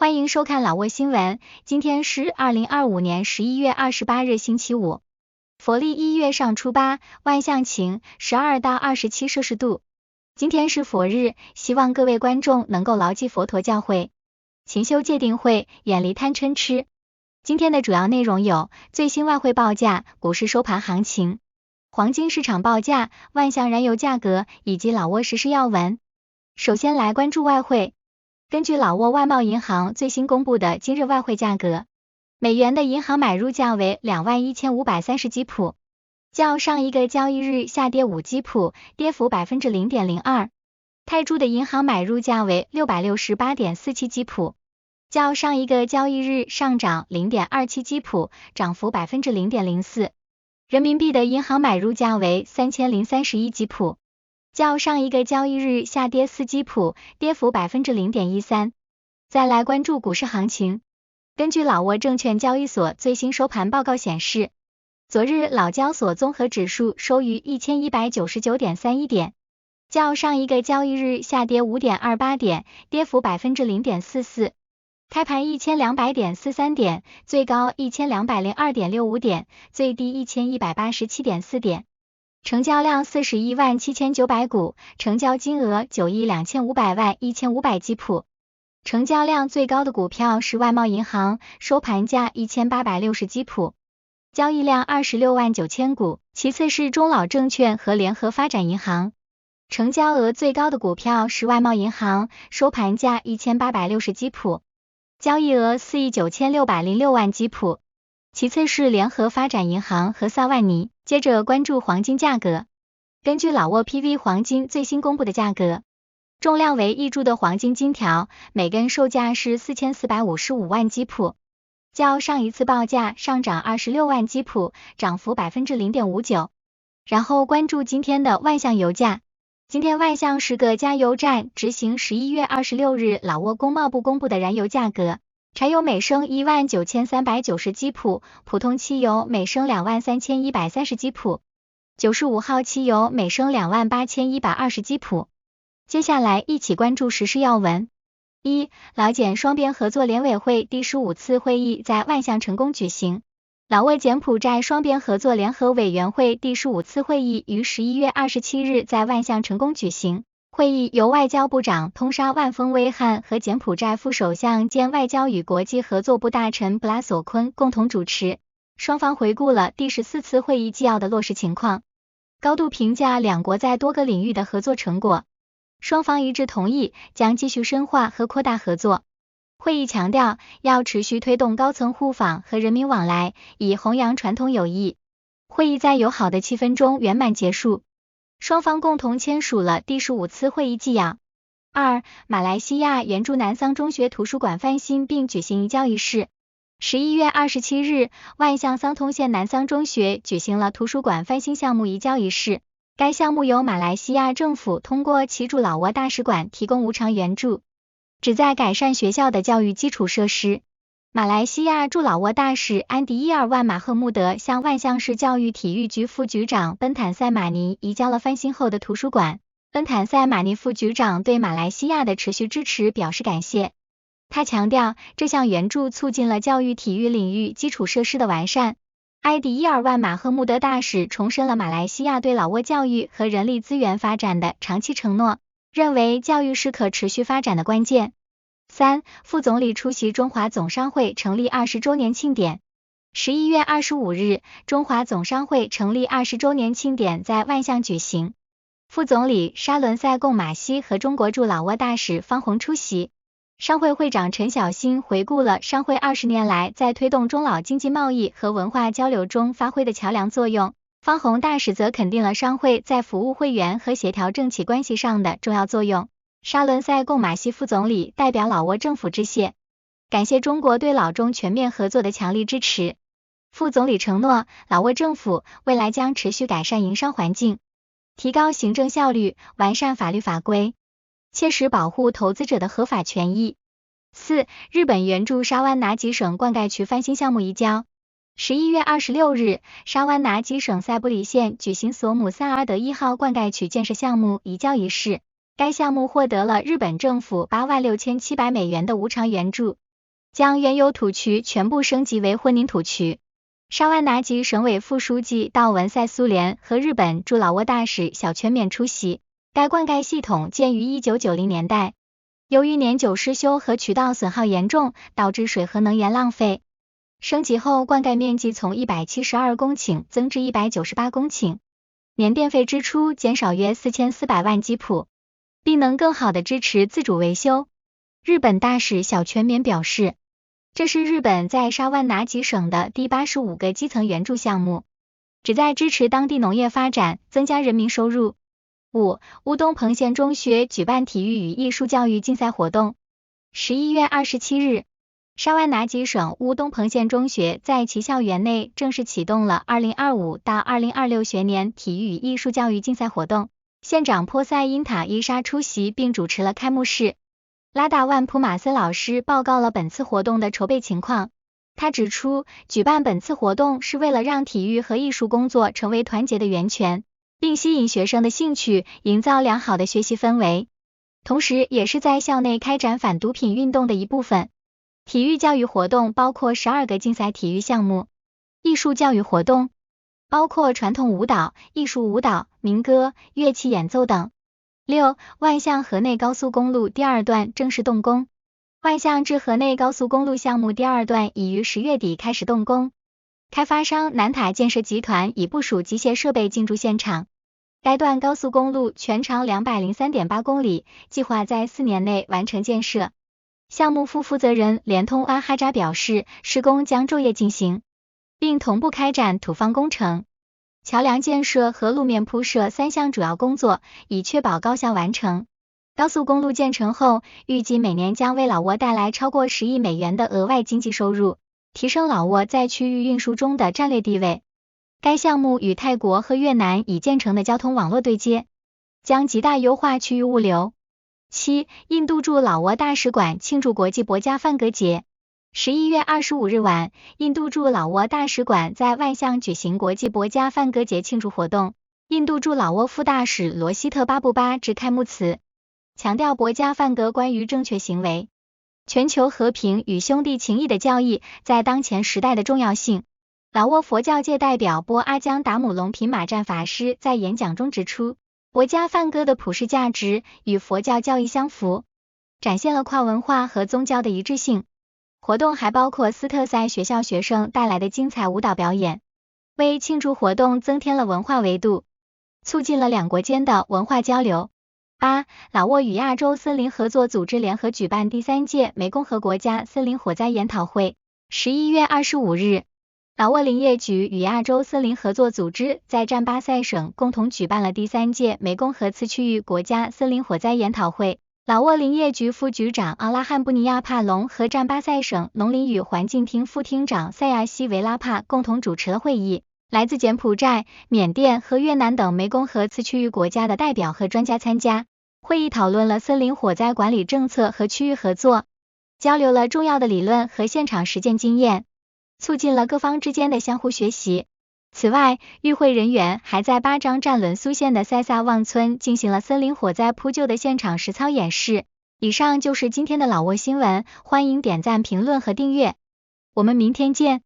欢迎收看老挝新闻，今天是2025年11月28日星期五。佛历1月上初8，万象晴，12到27摄氏度。今天是佛日，希望各位观众能够牢记佛陀教诲，勤修戒定慧，远离贪嗔痴。今天的主要内容有最新外汇报价、股市收盘行情、黄金市场报价、万象燃油价格以及老挝时事要闻。首先来关注外汇。根据老挝外贸银行最新公布的今日外汇价格，美元的银行买入价为21530基普，较上一个交易日下跌5基普，跌幅 0.02%。泰铢的银行买入价为668.47基普，较上一个交易日上涨 0.27基普，涨幅 0.04%。人民币的银行买入价为3031基普，较上一个交易日下跌4基普，跌幅 0.13%。再来关注股市行情。根据老挝证券交易所最新收盘报告显示，昨日老交所综合指数收于 1199.31 点，较上一个交易日下跌 5.28 点，跌幅 0.44%。开盘1200.43点，最高1202.65点，最低1187.4点。成交量417900股，成交金额9亿2500万1500基普。成交量最高的股票是外贸银行，收盘价1860基普，交易量26万9000股，其次是中老证券和联合发展银行。成交额最高的股票是外贸银行，收盘价1860基普，交易额4亿9606万基普，其次是联合发展银行和萨万尼。接着关注黄金价格。根据老挝 PV 黄金最新公布的价格，重量为1铢的黄金金条，每根售价是4455万基普，较上一次报价上涨26万基普，涨幅 0.59%。然后关注今天的万象油价。今天万象10个加油站执行11月26日老挝工贸部公布的燃油价格。柴油每升19390基普，普通汽油每升23130基普，95号汽油每升28120基普。接下来一起关注时事要闻。一、老柬双边合作联委会第15次会议在万象成功举行。老挝柬埔寨双边合作联合委员会第15次会议于11月27日在万象成功举行。会议由外交部长通沙万峰威汉和柬埔寨副首相兼外交与国际合作部大臣布拉索坤共同主持，双方回顾了第14次会议纪要的落实情况，高度评价两国在多个领域的合作成果，双方一致同意将继续深化和扩大合作。会议强调要持续推动高层互访和人民往来，以弘扬传统友谊。会议在友好的气氛中圆满结束。双方共同签署了第15次会议纪要。二、马来西亚援助南桑中学图书馆翻新并举行移交仪式。11月27日，万象桑通县南桑中学举行了图书馆翻新项目移交仪式。该项目由马来西亚政府通过其驻老挝大使馆提供无偿援助，旨在改善学校的教育基础设施。马来西亚驻老挝大使安迪伊尔万马赫穆德向万象市教育体育局副局长奔坦塞马尼移交了翻新后的图书馆。奔坦塞马尼副局长对马来西亚的持续支持表示感谢。他强调，这项援助促进了教育体育领域基础设施的完善。埃迪伊尔万马赫穆德大使重申了马来西亚对老挝教育和人力资源发展的长期承诺，认为教育是可持续发展的关键。三、副总理出席中华总商会成立20周年庆典。11月25日，中华总商会成立20周年庆典在万象举行。副总理沙伦塞贡马西和中国驻老挝大使方宏出席。商会会长陈小新回顾了商会20年来在推动中老经济贸易和文化交流中发挥的桥梁作用。方宏大使则肯定了商会在服务会员和协调政企关系上的重要作用。沙伦塞贡马西副总理代表老挝政府致谢，感谢中国对老中全面合作的强力支持。副总理承诺，老挝政府未来将持续改善营商环境，提高行政效率，完善法律法规，切实保护投资者的合法权益。四、日本援助沙湾拿吉省灌溉渠翻新项目移交。11月26日，沙湾拿吉省塞布里县举行索姆萨尔德1号灌溉渠建设项目移交仪式。该项目获得了日本政府86700美元的无偿援助，将原有土渠全部升级为混凝土渠。沙万拿吉省委副书记到文塞苏联和日本驻老挝大使小泉勉出席。该灌溉系统建于1990年代，由于年久失修和渠道损耗严重，导致水和能源浪费。升级后，灌溉面积从172公顷增至198公顷，年电费支出减少约4400万吉普，并能更好地支持自主维修。日本大使小泉勉表示，这是日本在沙万拿吉省的第85个基层援助项目，旨在支持当地农业发展，增加人民收入。5. 乌东彭县中学举办体育与艺术教育竞赛活动。11月27日，沙万拿吉省乌东彭县中学在其校园内正式启动了2025到2026学年体育与艺术教育竞赛活动。县长波塞因塔伊沙出席并主持了开幕式。拉达万普马森老师报告了本次活动的筹备情况。他指出，举办本次活动是为了让体育和艺术工作成为团结的源泉，并吸引学生的兴趣，营造良好的学习氛围，同时也是在校内开展反毒品运动的一部分。体育教育活动包括12个竞赛体育项目，艺术教育活动包括传统舞蹈、艺术舞蹈、民歌、乐器演奏等。6. 万象河内高速公路第2段正式动工。万象至河内高速公路项目第2段已于10月底开始动工，开发商南塔建设集团已部署机械设备进驻现场。该段高速公路全长203.8公里，计划在4年内完成建设。项目副负责人联通阿哈扎表示，施工将昼夜进行，并同步开展土方工程、桥梁建设和路面铺设3项主要工作，以确保高效完成。高速公路建成后，预计每年将为老挝带来超过10亿美元的额外经济收入，提升老挝在区域运输中的战略地位。该项目与泰国和越南已建成的交通网络对接，将极大优化区域物流。7. 印度驻老挝大使馆庆祝国际博加饭歌节。11月25日晚，印度驻老挝大使馆在万象举行国际博加饭歌节庆祝活动。印度驻老挝副大使罗希特巴布巴致开幕词，强调博加饭歌关于正确行为、全球和平与兄弟情谊的教义在当前时代的重要性。老挝佛教界代表波阿江达姆隆品马占法师在演讲中指出，博加饭歌的普世价值与佛教教义相符，展现了跨文化和宗教的一致性。活动还包括斯特塞学校学生带来的精彩舞蹈表演，为庆祝活动增添了文化维度，促进了两国间的文化交流。8. 老挝与亚洲森林合作组织联合举办第3届湄共和国家森林火灾研讨会。11月25日，老挝林业局与亚洲森林合作组织在占巴塞省共同举办了第3届湄共河次区域国家森林火灾研讨会。老挝林业局副局长阿拉汉布尼亚帕隆和占巴塞省农林与环境厅副厅长塞亚西维拉帕共同主持了会议。来自柬埔寨、缅甸和越南等湄共河次区域国家的代表和专家参加。会议讨论了森林火灾管理政策和区域合作，交流了重要的理论和现场实践经验，促进了各方之间的相互学习。此外，与会人员还在巴章占伦苏县的塞萨旺村进行了森林火灾扑救的现场实操演示。以上就是今天的老挝新闻，欢迎点赞、评论和订阅，我们明天见。